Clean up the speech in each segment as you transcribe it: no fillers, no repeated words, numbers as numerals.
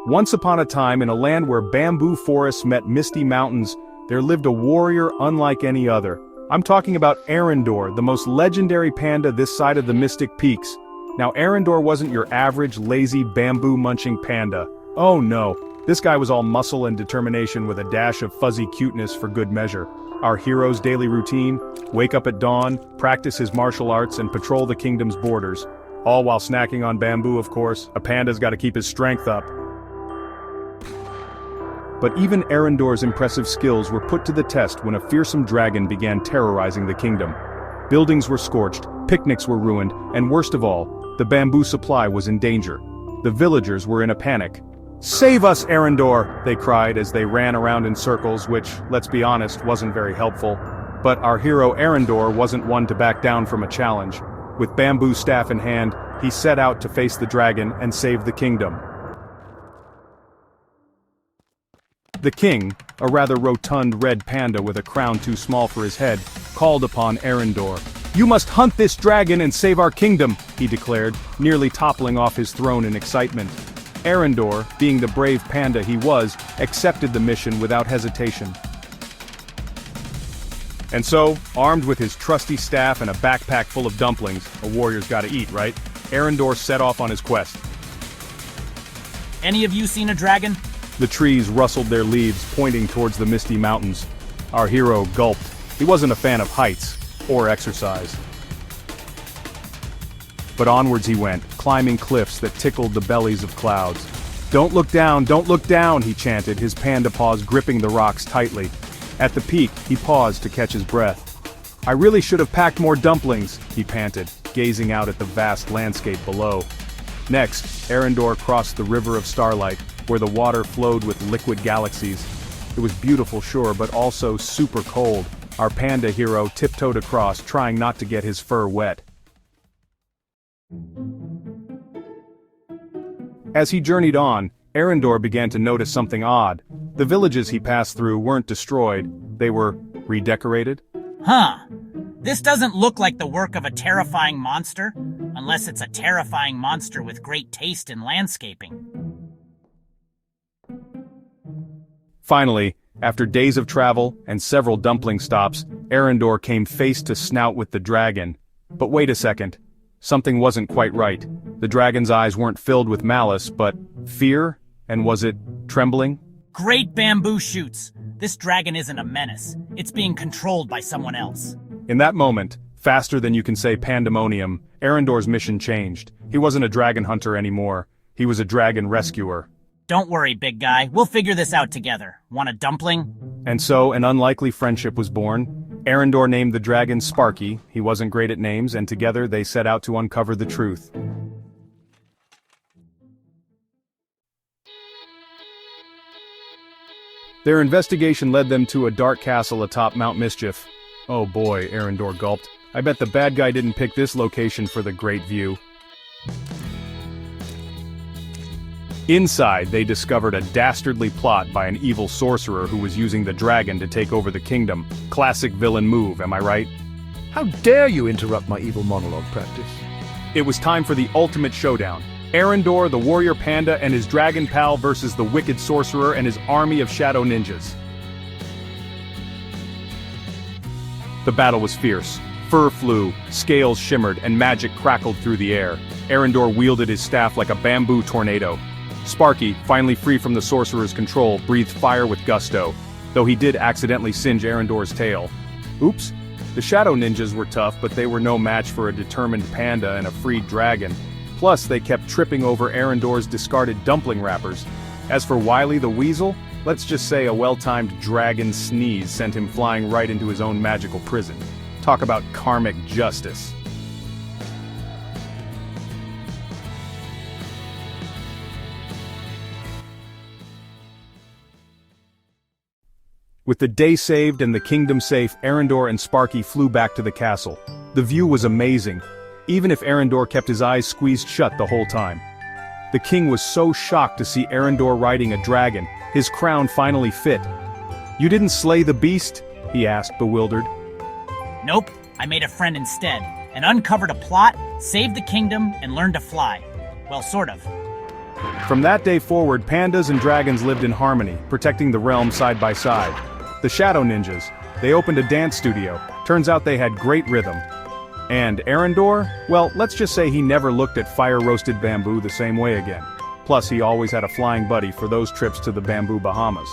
Once upon a time, in a land where bamboo forests met misty mountains, there lived a warrior unlike any other. I'm talking about Eryndor, the most legendary panda this side of the Mystic Peaks. Now Eryndor wasn't your average, lazy, bamboo-munching panda. Oh no, this guy was all muscle and determination with a dash of fuzzy cuteness for good measure. Our hero's daily routine: wake up at dawn, practice his martial arts, and patrol the kingdom's borders. All while snacking on bamboo, of course. A panda's gotta keep his strength up. But even Eryndor's impressive skills were put to the test when a fearsome dragon began terrorizing the kingdom. Buildings were scorched, picnics were ruined, and worst of all, the bamboo supply was in danger. The villagers were in a panic. "Save us, Eryndor!" they cried as they ran around in circles, which, let's be honest, wasn't very helpful. But our hero Eryndor wasn't one to back down from a challenge. With bamboo staff in hand, he set out to face the dragon and save the kingdom. The king, a rather rotund red panda with a crown too small for his head, called upon Eryndor. "You must hunt this dragon and save our kingdom," he declared, nearly toppling off his throne in excitement. Eryndor, being the brave panda he was, accepted the mission without hesitation. And so, armed with his trusty staff and a backpack full of dumplings, a warrior's gotta eat, right? Eryndor set off on his quest. Any of you seen a dragon? The trees rustled their leaves, pointing towards the misty mountains. Our hero gulped. He wasn't a fan of heights, or exercise. But onwards he went, climbing cliffs that tickled the bellies of clouds. "Don't look down," he chanted, his panda paws gripping the rocks tightly. At the peak, he paused to catch his breath. "I really should have packed more dumplings," he panted, gazing out at the vast landscape below. Next, Eryndor crossed the River of Starlight, where the water flowed with liquid galaxies. It was beautiful, sure, but also super cold. Our panda hero tiptoed across, trying not to get his fur wet. As he journeyed on, Eryndor began to notice something odd. The villages he passed through weren't destroyed, they were redecorated. Huh. This doesn't look like the work of a terrifying monster, unless it's a terrifying monster with great taste in landscaping. Finally, after days of travel and several dumpling stops, Eryndor came face to snout with the dragon. But wait a second. Something wasn't quite right. The dragon's eyes weren't filled with malice, but fear? And was it trembling? Great bamboo shoots! This dragon isn't a menace. It's being controlled by someone else. In that moment, faster than you can say pandemonium, Eryndor's mission changed. He wasn't a dragon hunter anymore. He was a dragon rescuer. Don't worry, big guy. We'll figure this out together. Want a dumpling? And so, an unlikely friendship was born. Eryndor named the dragon Sparky. He wasn't great at names, and together they set out to uncover the truth. Their investigation led them to a dark castle atop Mount Mischief. Oh boy, Eryndor gulped. I bet the bad guy didn't pick this location for the great view. Inside, they discovered a dastardly plot by an evil sorcerer who was using the dragon to take over the kingdom. Classic villain move, am I right? How dare you interrupt my evil monologue practice? It was time for the ultimate showdown. Eryndor, the warrior panda, and his dragon pal versus the wicked sorcerer and his army of shadow ninjas. The battle was fierce. Fur flew, scales shimmered, and magic crackled through the air. Eryndor wielded his staff like a bamboo tornado. Sparky, finally free from the sorcerer's control, breathed fire with gusto, though he did accidentally singe Eryndor's tail. Oops. The shadow ninjas were tough, but they were no match for a determined panda and a freed dragon. Plus, they kept tripping over Eryndor's discarded dumpling wrappers. As for Wily the Weasel, let's just say a well-timed dragon sneeze sent him flying right into his own magical prison. Talk about karmic justice. With the day saved and the kingdom safe, Eryndor and Sparky flew back to the castle. The view was amazing, even if Eryndor kept his eyes squeezed shut the whole time. The king was so shocked to see Eryndor riding a dragon, his crown finally fit. "You didn't slay the beast?" he asked, bewildered. Nope, I made a friend instead, and uncovered a plot, saved the kingdom, and learned to fly. Well, sort of. From that day forward, pandas and dragons lived in harmony, protecting the realm side by side. The Shadow Ninjas, they opened a dance studio. Turns out they had great rhythm. And Eryndor? Well, let's just say he never looked at fire-roasted bamboo the same way again. Plus, he always had a flying buddy for those trips to the bamboo Bahamas.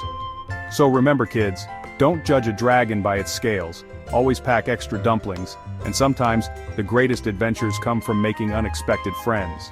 So remember kids, don't judge a dragon by its scales, always pack extra dumplings, and sometimes, the greatest adventures come from making unexpected friends.